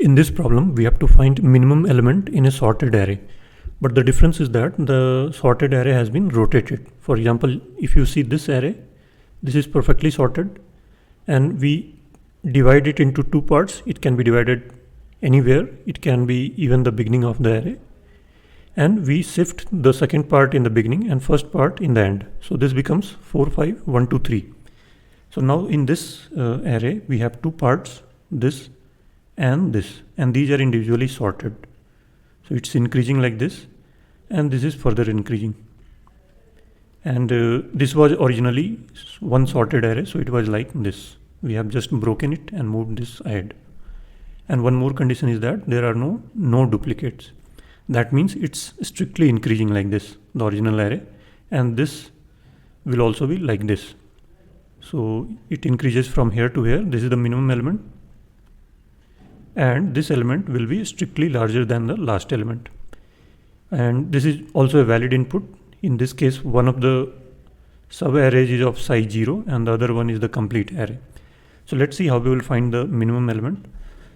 In this problem, we have to find minimum element in a sorted array. But the difference is that the sorted array has been rotated. For example, if you see this array, this is perfectly sorted and we divide it into two parts. It can be divided anywhere. It can be even the beginning of the array. And we shift the second part in the beginning and first part in the end. So this becomes 4, 5, 1, 2, 3. So now in this array, we have two parts, this and this, and these are individually sorted. So it's increasing like this, and this is further increasing. And this was originally one sorted array, so it was like this. We have just broken it and moved this ahead. And one more condition is that there are no duplicates. That means it's strictly increasing like this, the original array, and this will also be like this. So it increases from here to here. This is the minimum element, and this element will be strictly larger than the last element. And this is also a valid input. In this case, one of the sub arrays is of size 0 and the other one is the complete array. So let's see how we will find the minimum element.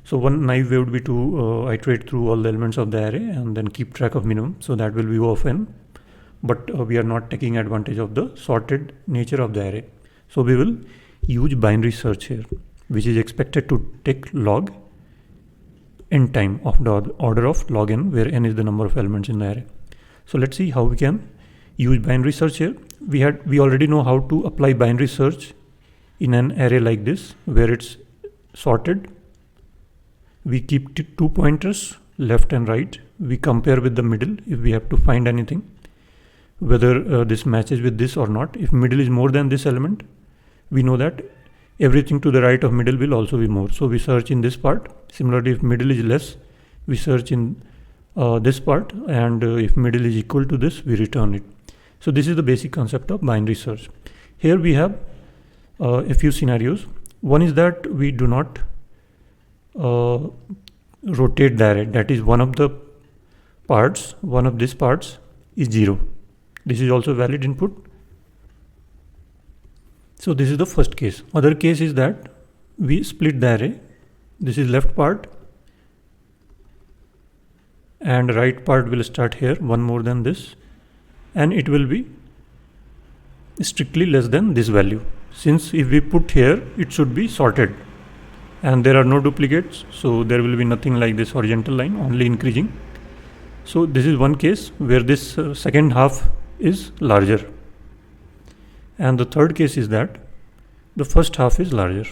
So one naive way would be to iterate through all the elements of the array and then keep track of minimum. So that will be O of n, but we are not taking advantage of the sorted nature of the array. So we will use binary search here, which is expected to take log n time of the order of log n, where n is the number of elements in the array. So let's see how we can use binary search here. We already know how to apply binary search in an array like this, where it's sorted. We keep two pointers, left and right. We compare with the middle if we have to find anything, whether this matches with this or not. If middle is more than this element, we know that everything to the right of middle will also be more. So we search in this part. Similarly, if middle is less, we search in this part, and if middle is equal to this, we return it. So this is the basic concept of binary search. Here we have a few scenarios. One is that we do not rotate the array. That is, one of the parts, one of these parts is 0. This is also valid input. So this is the first case. Other case is that we split the array. This is left part and right part will start here, one more than this, and it will be strictly less than this value. Since if we put here, it should be sorted and there are no duplicates, so there will be nothing like this horizontal line, only increasing. So this is one case where this second half is larger. And the third case is that the first half is larger.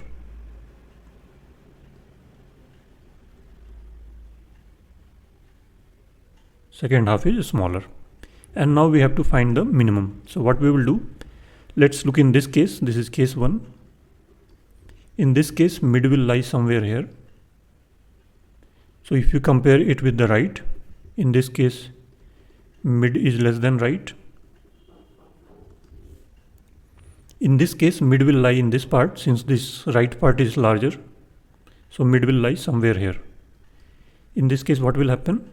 Second half is smaller. And now we have to find the minimum. So what we will do, let's look in this case. This is case 1. In this case, mid will lie somewhere here. So if you compare it with the right, in this case, mid is less than right. In this case, mid will lie in this part, since this right part is larger. So mid will lie somewhere here. In this case, what will happen?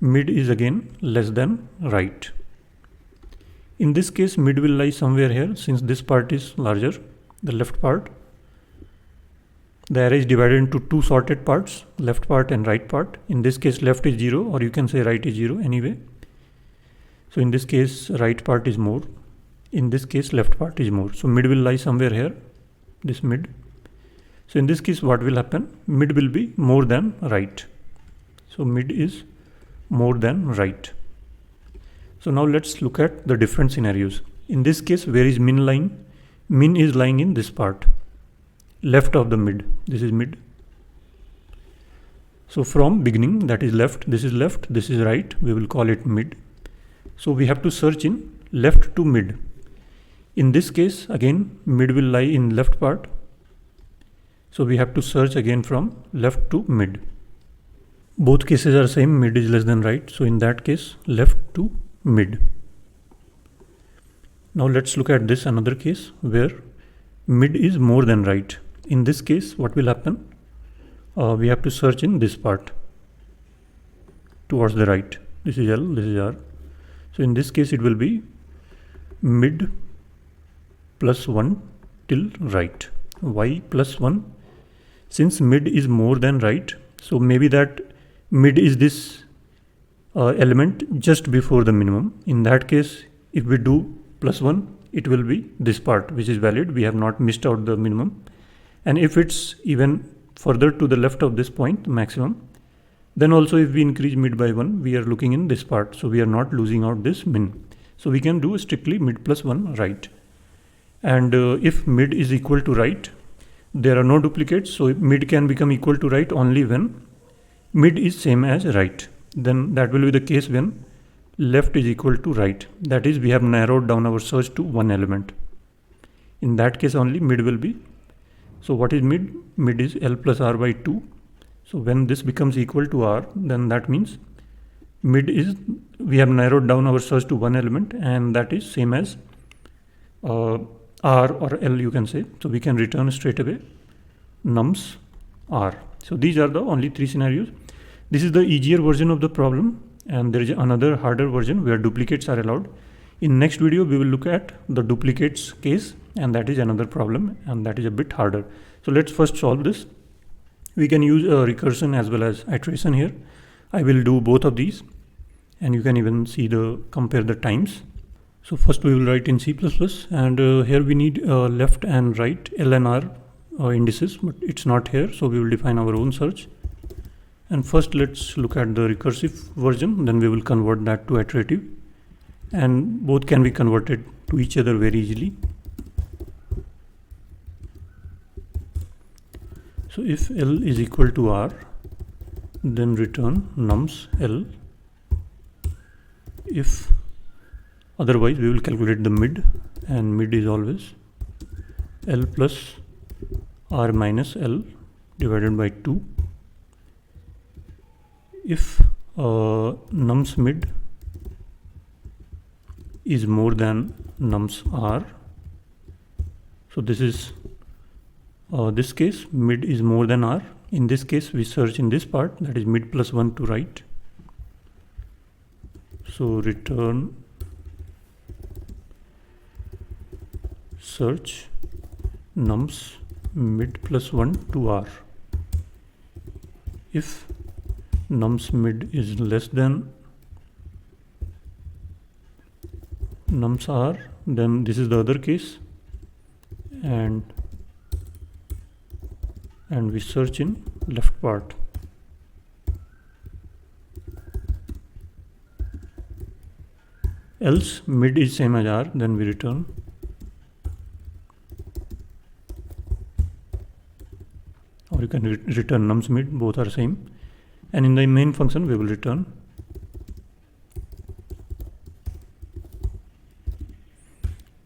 Mid is again less than right. In this case, mid will lie somewhere here, since this part is larger, the left part. The array is divided into two sorted parts, left part and right part. In this case, left is 0, or you can say right is 0 anyway. So in this case, right part is more. In this case, left part is more. So mid will lie somewhere here, this mid. So in this case, what will happen? Mid will be more than right. So mid is more than right. So now let's look at the different scenarios. In this case, where is min lying? Min is lying in this part, left of the mid. This is mid. So from beginning, that is left, this is right, we will call it mid. So we have to search in left to mid. In this case, again, mid will lie in left part. So we have to search again from left to mid. Both cases are same, mid is less than right. So in that case, left to mid. Now let's look at this another case where mid is more than right. In this case, what will happen? We have to search in this part towards the right. This is L, this is R. So in this case, it will be mid plus 1 till right. Y plus 1. Since mid is more than right, So maybe that mid is this element just before the minimum. In that case, if we do +1, it will be this part which is valid. We have not missed out the minimum. And if it's even further to the left of this point, maximum, then also if we increase mid by 1, we are looking in this part. So we are not losing out this min. So we can do strictly mid +1 right. And if mid is equal to right, there are no duplicates. So mid can become equal to right only when mid is same as right. Then that will be the case when left is equal to right. That is, we have narrowed down our search to one element. In that case only mid will be. So what is mid? Mid is L plus R by 2. So when this becomes equal to R, then that means mid is, we have narrowed down our search to one element, and that is same as R or L, you can say. So we can return straight away nums R. So these are the only three scenarios. This is the easier version of the problem, and there is another harder version where duplicates are allowed. In next video, we will look at the duplicates case, and that is another problem, and that is a bit harder. So let's first solve this. We can use recursion as well as iteration here. I will do both of these, and you can even see compare the times. So first we will write in C++, and here we need left and right L and R indices, but it's not here, so we will define our own search. And first let's look at the recursive version, then we will convert that to iterative, and both can be converted to each other very easily. So if L is equal to R, then return nums L. If otherwise, we will calculate the mid, and mid is always L plus R minus L divided by 2. If nums mid is more than nums R, so this is this case, mid is more than R. In this case, we search in this part, that is mid plus 1 to right. So return search nums mid plus 1 to R. If nums mid is less than nums R, then this is the other case, and we search in left part. Else mid is same as R, then we return or you can return nums mid, both are same. And in the main function we will return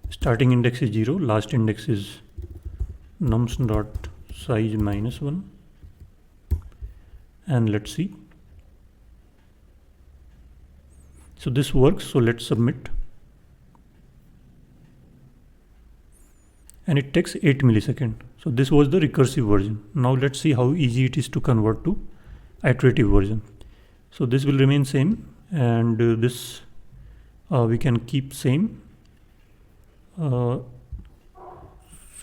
starting index is 0, last index is nums dot size minus 1, and let's see. So this works, so let's submit. And it takes 8 milliseconds. So this was the recursive version. Now let's see how easy it is to convert to iterative version. So this will remain same, and this we can keep same. So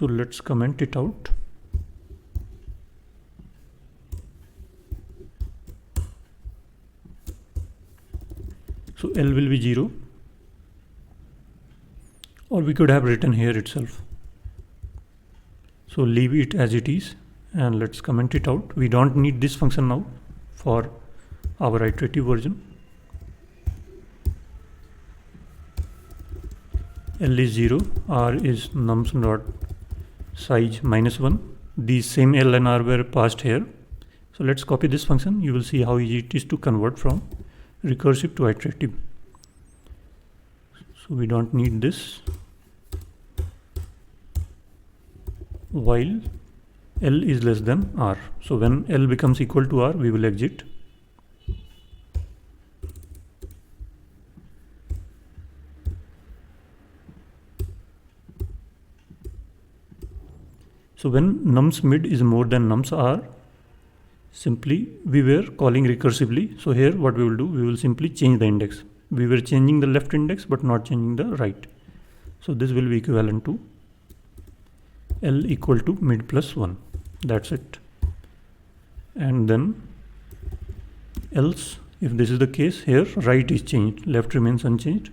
let's comment it out. So L will be 0, or we could have written here itself. So leave it as it is, and let's comment it out. We don't need this function now for our iterative version. L is 0, R is nums dot size minus 1. These same L and R were passed here. So let's copy this function. You will see how easy it is to convert from recursive to iterative. So we don't need this. While L is less than R. So when L becomes equal to R, we will exit. So when nums mid is more than nums R, simply we were calling recursively. So here what we will do, we will simply change the index. We were changing the left index but not changing the right. So this will be equivalent to L equal to mid plus 1. That's it. And then else if this is the case, here right is changed, left remains unchanged.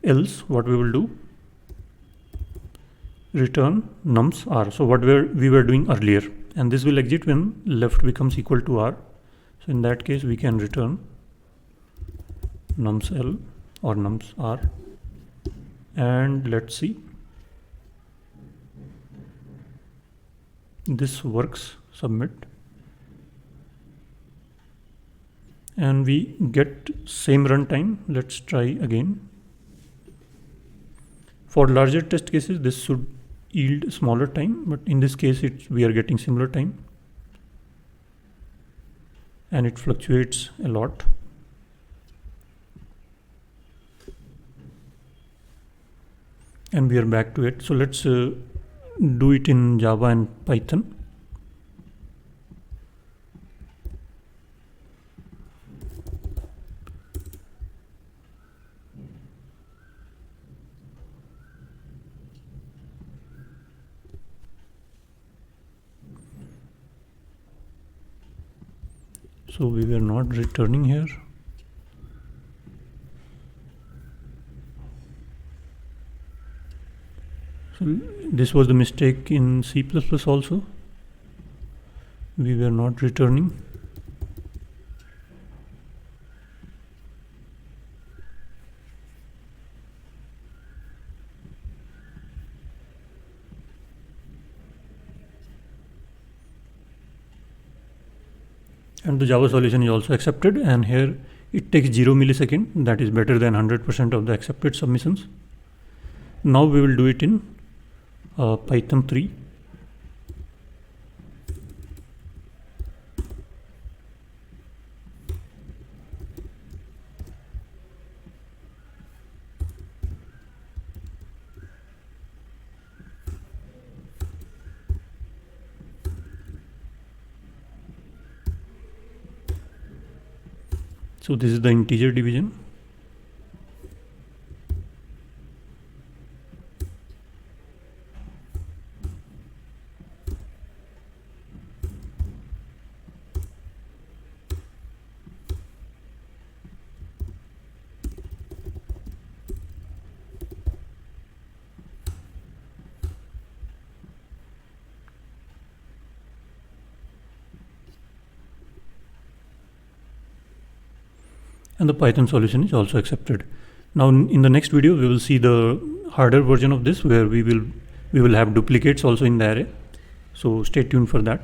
Else what we will do, return nums r. So what we were doing earlier, and this will exit when left becomes equal to r. So in that case we can return nums l or nums r, and let's see, this works. Submit, and we get same runtime. Let's try again. For larger test cases this should yield smaller time, but in this case we are getting similar time, and it fluctuates a lot. And we are back to it. So let's do it in Java and Python. So we were not returning here. So this was the mistake in C++ also. We were not returning. And the Java solution is also accepted, and here it takes 0 millisecond. That is better than 100% of the accepted submissions. Now we will do it in Python3. So this is the integer division. And the Python solution is also accepted. Now in the next video we will see the harder version of this, where we will have duplicates also in the array. So stay tuned for that.